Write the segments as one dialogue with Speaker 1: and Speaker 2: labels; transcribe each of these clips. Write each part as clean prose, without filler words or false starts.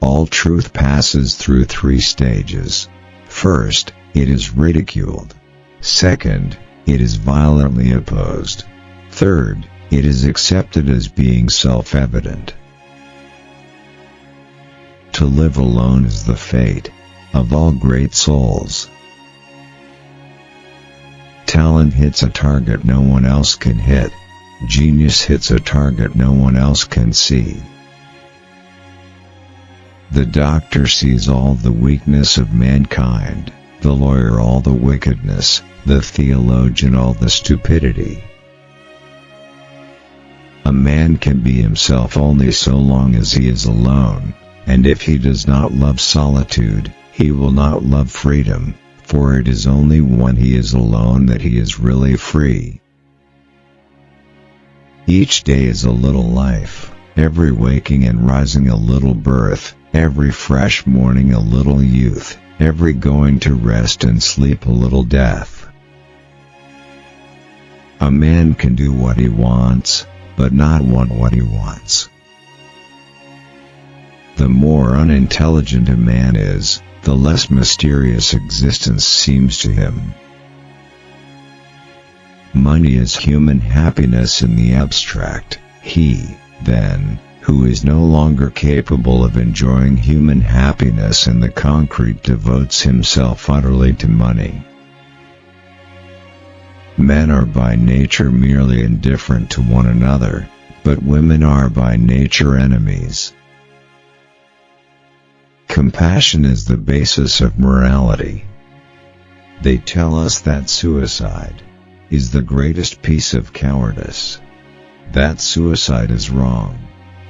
Speaker 1: All truth passes through three stages. First, it is ridiculed. Second, it is violently opposed. Third, it is accepted as being self-evident. To live alone is the fate of all great souls. Talent hits a target no one else can hit. Genius hits a target no one else can see. The doctor sees all the weakness of mankind, the lawyer all the wickedness, the theologian all the stupidity. A man can be himself only so long as he is alone, and if he does not love solitude, he will not love freedom, for it is only when he is alone that he is really free. Each day is a little life, every waking and rising a little birth, every fresh morning a little youth, every going to rest and sleep a little death. A man can do what he wants, but not want what he wants. The more unintelligent a man is, the less mysterious existence seems to him. Money is human happiness in the abstract. He, then, who is no longer capable of enjoying human happiness in the concrete devotes himself utterly to money. Men are by nature merely indifferent to one another, but women are by nature enemies. Compassion is the basis of morality. They tell us that suicide is the greatest piece of cowardice. That suicide is wrong,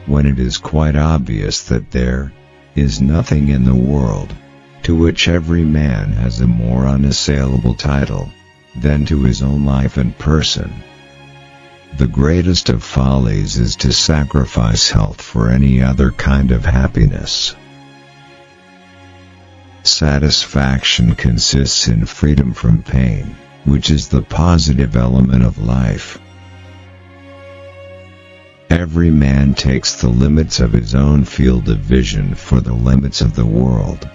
Speaker 1: when it is quite obvious that there is nothing in the world to which every man has a more unassailable title than to his own life and person. The greatest of follies is to sacrifice health for any other kind of happiness. Satisfaction consists in freedom from pain, which is the positive element of life. Every man takes the limits of his own field of vision for the limits of the world.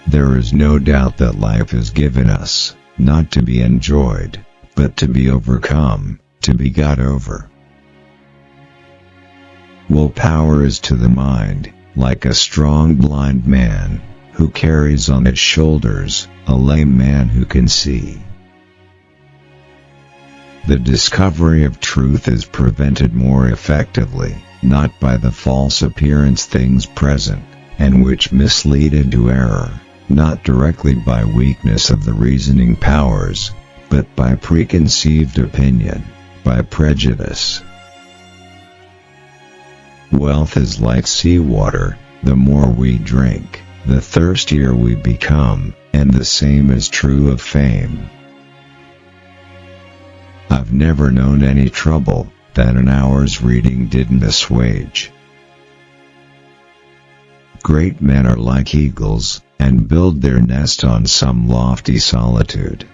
Speaker 1: There is no doubt that life is given us, not to be enjoyed, but to be overcome, to be got over. Willpower is to the mind like a strong blind man, who carries on its shoulders a lame man who can see. The discovery of truth is prevented more effectively, not by the false appearance things present, and which mislead into error, not directly by weakness of the reasoning powers, but by preconceived opinion, by prejudice. Wealth is like seawater, the more we drink, the thirstier we become, and the same is true of fame. I've never known any trouble that an hour's reading didn't assuage. Great men are like eagles, and build their nest on some lofty solitude.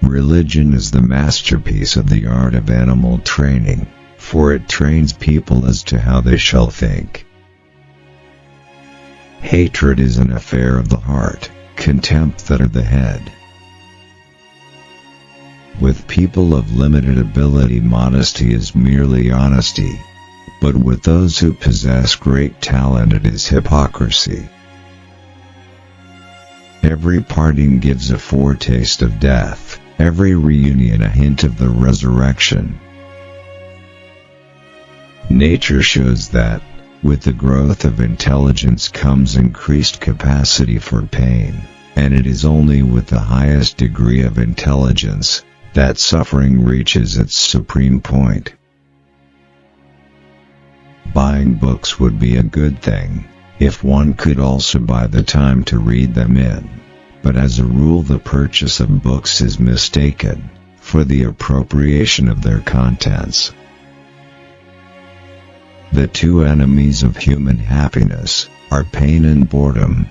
Speaker 1: Religion is the masterpiece of the art of animal training, for it trains people as to how they shall think. Hatred is an affair of the heart, contempt that of the head. With people of limited ability, modesty is merely honesty, but with those who possess great talent it is hypocrisy. Every parting gives a foretaste of death, every reunion a hint of the resurrection. Nature shows that, with the growth of intelligence comes increased capacity for pain, and it is only with the highest degree of intelligence that suffering reaches its supreme point. Buying books would be a good thing, if one could also buy the time to read them in, but as a rule the purchase of books is mistaken for the appropriation of their contents. The two enemies of human happiness are pain and boredom.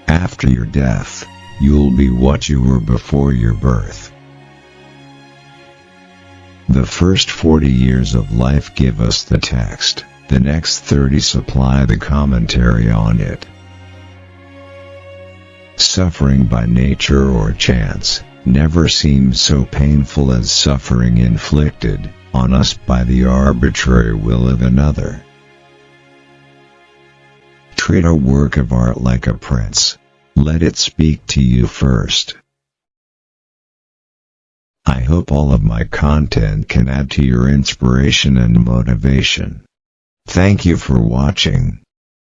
Speaker 1: After your death, you'll be what you were before your birth. The first 40 years of life give us the text, the next 30 supply the commentary on it. Suffering by nature or chance never seems so painful as suffering inflicted on us by the arbitrary will of another. Treat a work of art like a prince. Let it speak to you first. I hope all of my content can add to your inspiration and motivation. Thank you for watching.